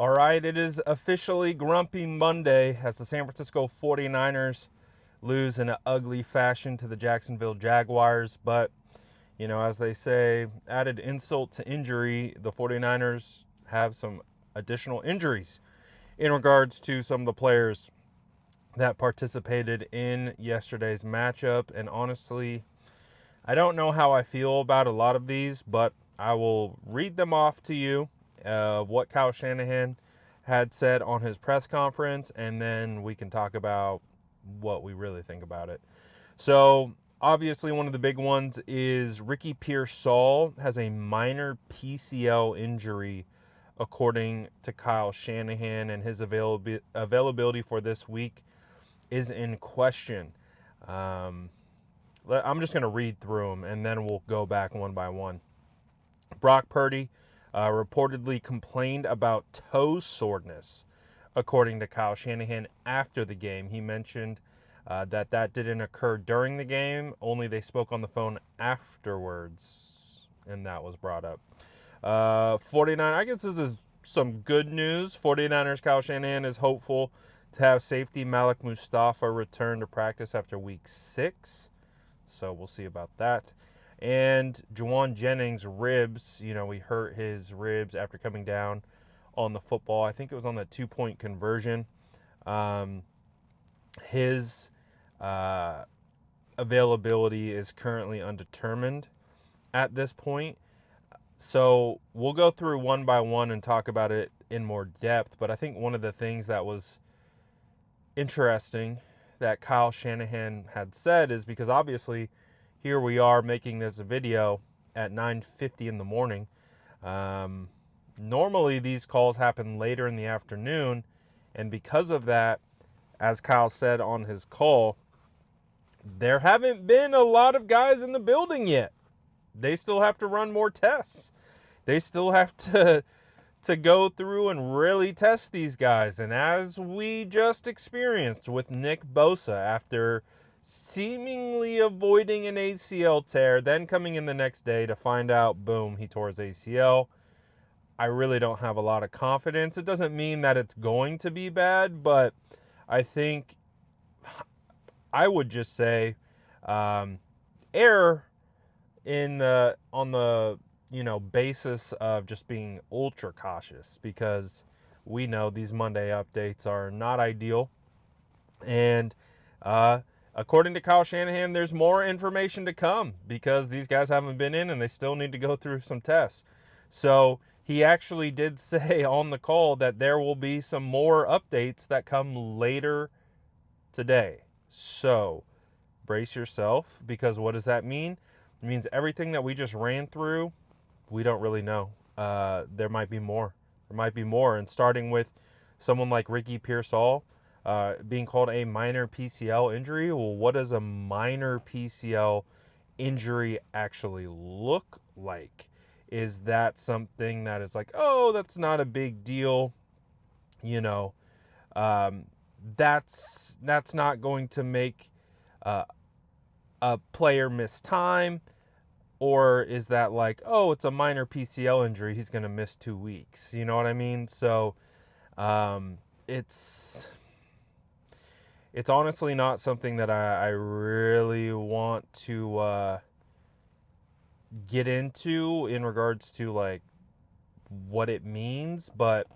All right, it is officially Grumpy Monday as the San Francisco 49ers lose in an ugly fashion to the Jacksonville Jaguars. But, as they say, added insult to injury, the 49ers have some additional injuries in regards to some of the players that participated in yesterday's matchup. And honestly, I don't know how I feel about a lot of these, but I will read them off to you what Kyle Shanahan had said on his press conference, and then we can talk about what we really think about it. So, obviously, one of the big ones is Ricky Pearsall has a minor PCL injury, according to Kyle Shanahan, and his availability for this week is in question. I'm just going to read through them, and then we'll go back one by one. Brock Purdy reportedly complained about toe soreness, according to Kyle Shanahan after the game. He mentioned that didn't occur during the game, only they spoke on the phone afterwards, and that was brought up. 49, I guess this is some good news. 49ers Kyle Shanahan is hopeful to have safety Malik Mustafa return to practice after week 6. So we'll see about that. And Jauan Jennings' ribs, he hurt his ribs after coming down on the football. I think it was on the 2-point conversion. His availability is currently undetermined at this point. So we'll go through one by one and talk about it in more depth. But I think one of the things that was interesting that Kyle Shanahan had said is because obviously here we are making this video at 9:50 in the morning. Normally these calls happen later in the afternoon, and because of that, as Kyle said on his call, there haven't been a lot of guys in the building yet. They still have to run more tests. They still have to go through and really test these guys. And as we just experienced with Nick Bosa, after seemingly avoiding an ACL tear, then coming in the next day to find out, boom, he tore his ACL. I really don't have a lot of confidence. It doesn't mean that it's going to be bad, but I think I would just say err in on the basis of just being ultra cautious, because we know these Monday updates are not ideal. And according to Kyle Shanahan, there's more information to come because these guys haven't been in and they still need to go through some tests. So he actually did say on the call that there will be some more updates that come later today. So brace yourself, because what does that mean? It means everything that we just ran through, we don't really know. There might be more. There might be more. And starting with someone like Ricky Pearsall being called a minor PCL injury. Well, what does a minor PCL injury actually look like? Is that something that is like, oh, that's not a big deal? That's not going to make a player miss time. Or is that like, oh, it's a minor PCL injury, he's going to miss 2 weeks? You know what I mean? So it's honestly not something that I really want to get into in regards to like what it means. But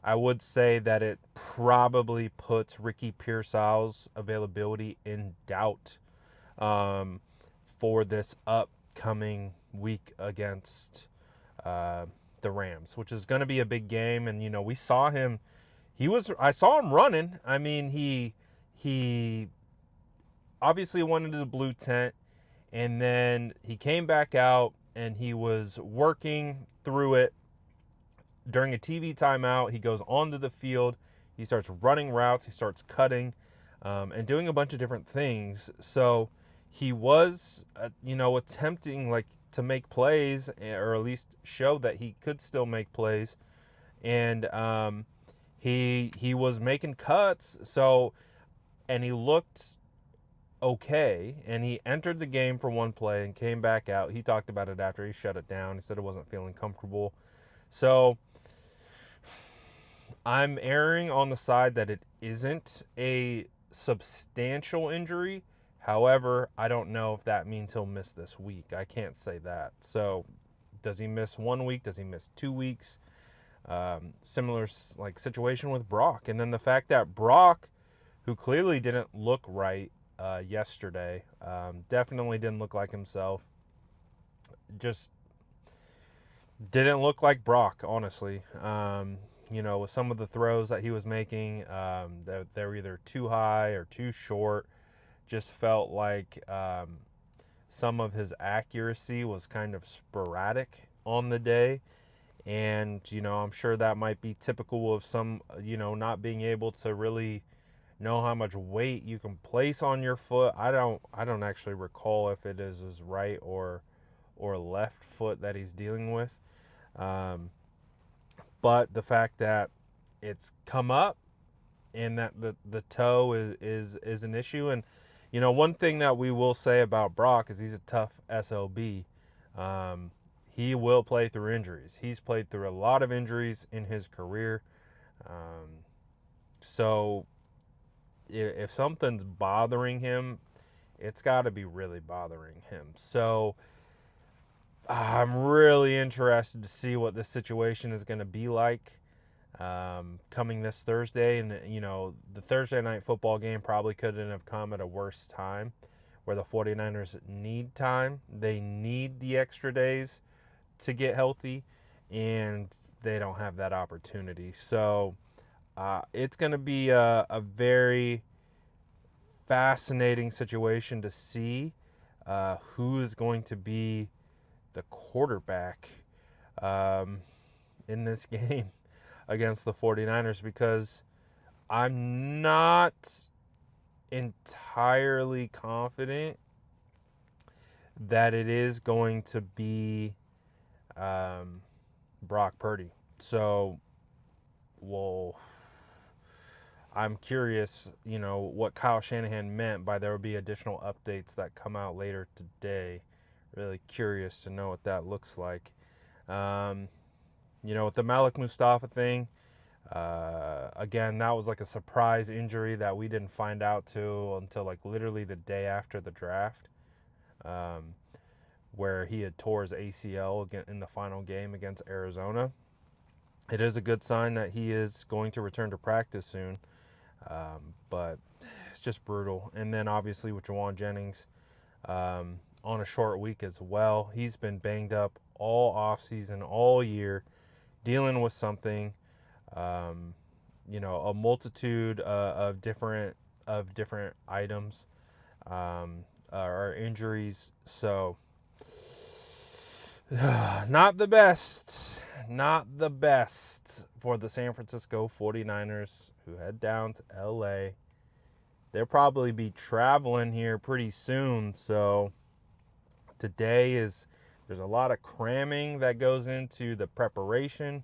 I would say that it probably puts Ricky Pearsall's availability in doubt for this upcoming week against the Rams, which is going to be a big game. And we saw him. I saw him running. I mean, he obviously went into the blue tent, and then he came back out and he was working through it. During a TV timeout, he goes onto the field. He starts running routes. He starts cutting and doing a bunch of different things. So he was, attempting like to make plays, or at least show that he could still make plays. And he was making cuts. So, and he looked okay, and he entered the game for one play and came back out. He talked about it after he shut it down. He said it wasn't feeling comfortable. So I'm erring on the side that it isn't a substantial injury. However, I don't know if that means he'll miss this week. I can't say that. So, does he miss 1 week? Does he miss 2 weeks? Similar like situation with Brock, and then the fact that Brock, who clearly didn't look right yesterday, definitely didn't look like himself. Just didn't look like Brock, honestly. With some of the throws that he was making, they were either too high or too short. Just felt like some of his accuracy was kind of sporadic on the day. And, I'm sure that might be typical of some, not being able to really know how much weight you can place on your foot. I don't actually recall if it is his right or left foot that he's dealing with. Um, but the fact that it's come up and that the toe is an issue. And one thing that we will say about Brock is he's a tough SOB. He will play through injuries. He's played through a lot of injuries in his career. So if something's bothering him, it's got to be really bothering him. So I'm really interested to see what this situation is going to be like coming this Thursday. And, the Thursday night football game probably couldn't have come at a worse time, where the 49ers need time. They need the extra days to get healthy, and they don't have that opportunity. So it's going to be a very fascinating situation to see who is going to be the quarterback um, in this game against the 49ers, because I'm not entirely confident that it is going to be Brock Purdy. So, well, I'm curious, what Kyle Shanahan meant by there will be additional updates that come out later today. Really curious to know what that looks like. With the Malik Mustafa thing, again, that was like a surprise injury that we didn't find out until like literally the day after the draft, where he had tore his ACL in the final game against Arizona. It is a good sign that he is going to return to practice soon, but it's just brutal. And then obviously with Jauan Jennings on a short week as well. He's been banged up all offseason, all year, dealing with something. A multitude of different items or injuries. So not the best for the San Francisco 49ers, who head down to LA. They'll probably be traveling here pretty soon. So there's a lot of cramming that goes into the preparation,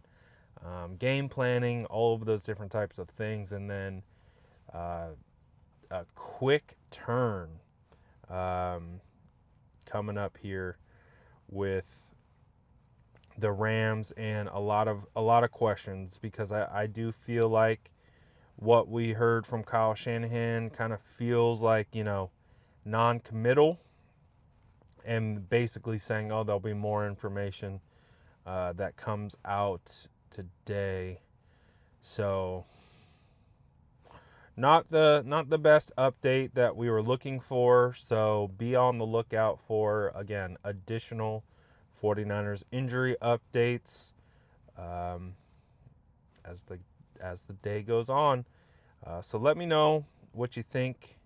game planning, all of those different types of things. And then a quick turn coming up here with the Rams, and a lot of questions, because I do feel like what we heard from Kyle Shanahan kind of feels like, non-committal, and basically saying, oh, there'll be more information that comes out today. So not the best update that we were looking for. So be on the lookout for, again, additional 49ers injury updates as the day goes on. So let me know what you think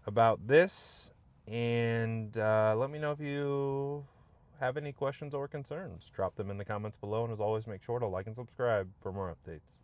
about this, and let me know if you have any questions or concerns. Drop them in the comments below, and as always, make sure to like and subscribe for more updates.